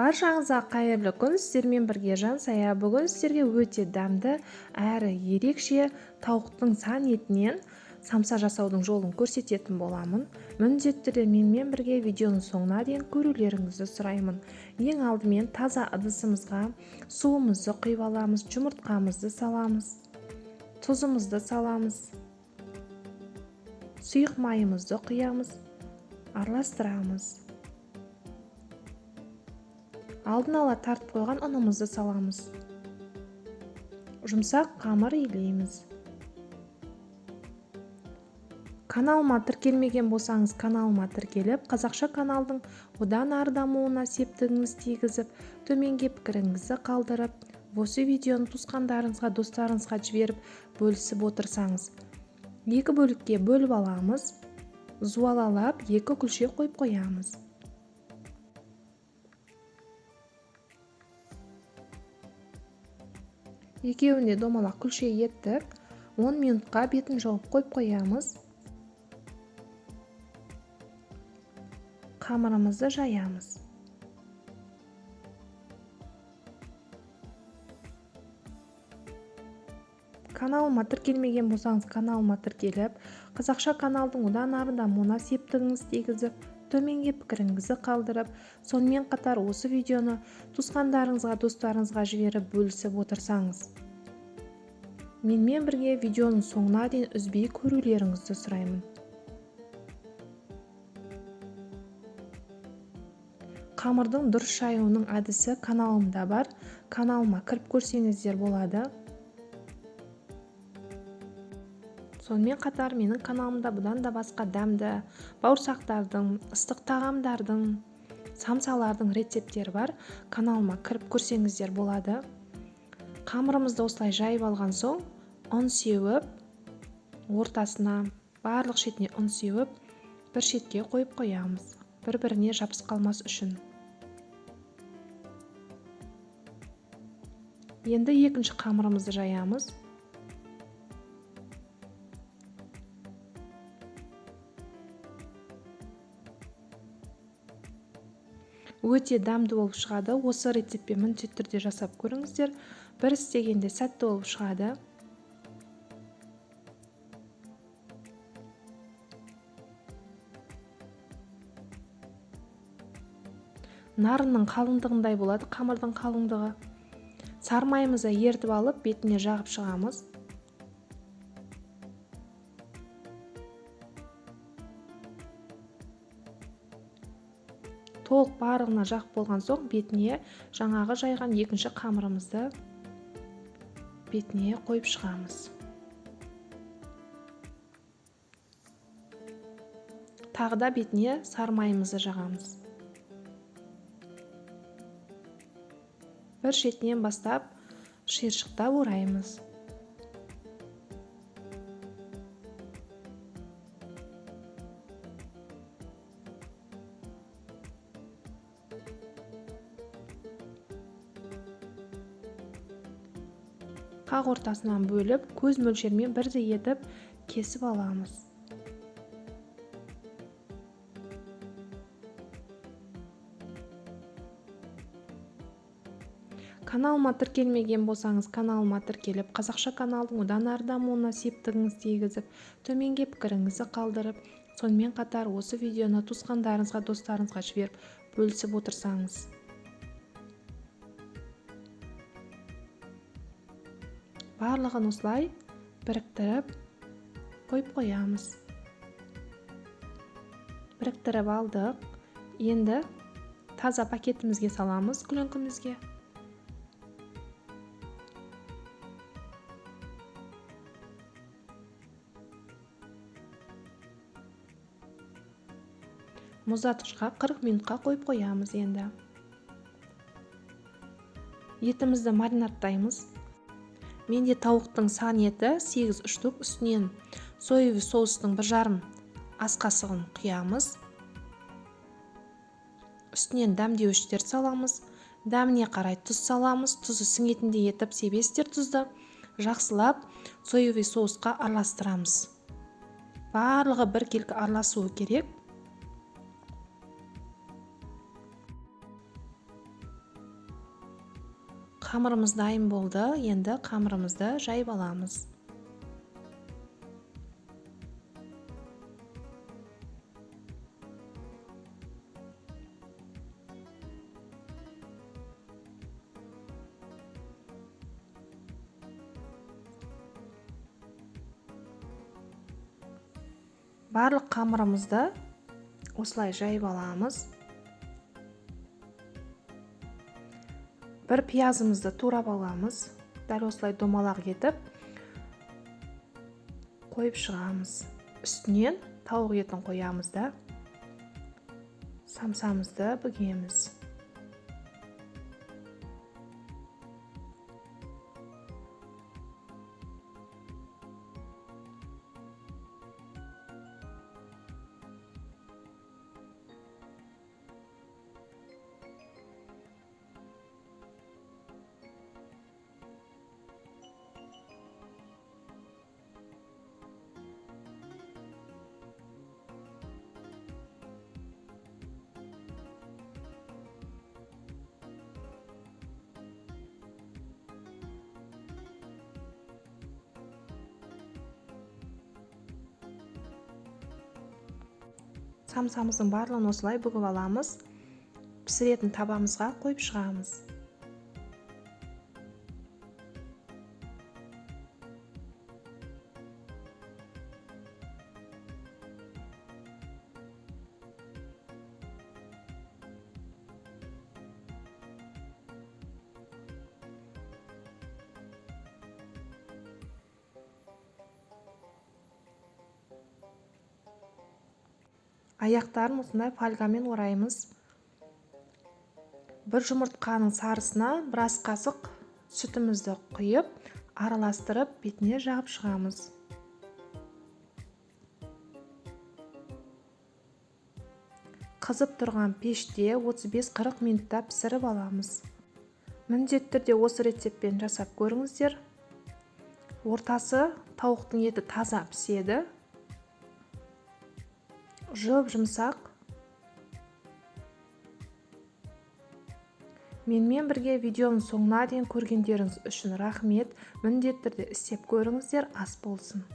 Баршаңызға қайырлы күн, сіздермен бірге Жансая. Бүгін сіздерге өте дәмді әрі ерекше тауықтың сан етінен самса жасаудың жолын көрсететін боламын. Міндетті түрде менімен бірге видеоның соңына дейін көрулеріңізді сұраймын. Ең алдымен таза ыдысымызға суымызды құйып аламыз, жұмыртқамызды саламыз, тұзымызды саламыз, сұйық майымызды құямыз, араластырамыз. Алдын ала тартып қойған ұнымызды саламыз. Жұмсақ қамыр илейміз. Каналыма тіркелмеген болсаңыз, каналыма тіркеліп, қазақша каналдың одан ары дамуына септігіңіз тигізіп, төменге пікіріңізді қалдырып, осы видеоны туысқандарыңызға, достарыңызға жіберіп, бөлісіп отырсаңыз. Екі бөлікке бөліп аламыз, зуалалап, екі күлше қойып қоямыз. Екеуіне домалақ күлше еттік, 10 минутқа бетін жауып қойып қоямыз. Қамырымызды жаямыз. Каналыма тіркелмеген болсаңыз, каналыма тіркеліп, қазақша каналдың одан ары дамуына септігіңіз тигізіп, төменге пікіріңізді қалдырып, сонымен қатар осы видеоны туысқандарыңызға, достарыңызға жіберіп бөлісіп отырсаңыз. Менімен бірге видеоның соңына дейін үзбей көрулеріңізді сұраймын. Қамырдың дұрыс жаюының әдісі каналымда бар. Каналыма кіріп көрсеңіздер болады. Сонымен қатар менің каналымда бұдан да басқа дәмді бауырсақтардың, ыстық тағамдардың, самсалардың рецептері бар. Каналыма кіріп көрсеңіздер болады. Қамырымызды осылай жайып алған соң, ұн сеуіп, ортасына барлық шетіне ұн сеуіп, бір шетке қойып қоямыз. Бір-біріне жабысып қалмас үшін. Енді екінші қамырымызды жаямыз. Өте дәмді болып шығады. Осы рецептпен міндетті түрде жасап көріңіздер. Бір істегенде сәтті болып шығады. Нарының қалыңдығындай болады, қамырдың қалыңдығы. Сармайымызды ертіп алып, бетіне жағып шығамыз. Толық барлығына жағып болған соң, бетіне жаңағы жайған екінші қамырымызды бетіне қойып шығамыз. Тағы да бетіне сармайымызды жағамыз. Бір шетінен бастап шиыршықтап ораймыз. Қақ ортасынан бөліп, көз мөлшермен бірдей етіп кесіп аламыз. Каналыма тіркелмеген болсаңыз, каналыма тіркеліп, қазақша каналдың одан ары дамуына септігіңіз тигізіп, төменге пікіріңізді қалдырып, сонымен қатар осы видеоны туысқандарыңызға, достарыңызға жіберіп, бөлісіп отырсаңыз. Барлығын осылай біріктіріп қойып қоямыз. Біріктіріп алдық. Енді таза пакетімізге саламыз, күліңкімізге. Мұздатқышқа 40 минутқа қойып қоямыз енді. Етімізді маринадтаймыз. Менде тауықтың сан еті 8 штук, үстінен соевый соустың 1,5 ас қасығын құямыз. Үстінен дәмдеуіштер саламыз. Дәміне қарай тұз саламыз. Тұзы сіңетіндей етіп себесіздер тұзды. Жақсылап соевый соусқа араластырамыз. Барлығы бір келкі араласуы керек. Қамырымыз дайын болды. Енді қамырымызды жайып аламыз. Барлық қамырымызды осылай жайып аламыз. Бір пиязымызды турап аламыз. Дәл осылай домалақ етіп қойып шығамыз. Үстінен тауық етін қоямыз да самсамызды бүгеміз. Самсамыздың барлығын осылай бүгіп аламыз. Пісіретін табамызға қойып шығамыз. Аяқтарын осындай фольгамен ораймыз. Бір жұмыртқаның сарысына бір ас қасық сүтімізді құйып, араластырып, бетіне жағып шығамыз. Қызып тұрған пеште 35-40 минутта пісіріп аламыз. Міндетті түрде осы рецептпен жасап көріңіздер. Ортасы тауықтың еті таза піседі. Жұмсақ. Менімен бірге видеоның соңына дейін көргендеріңіз үшін рахмет. Міндетті түрде істеп көріңіздер, ас болсын.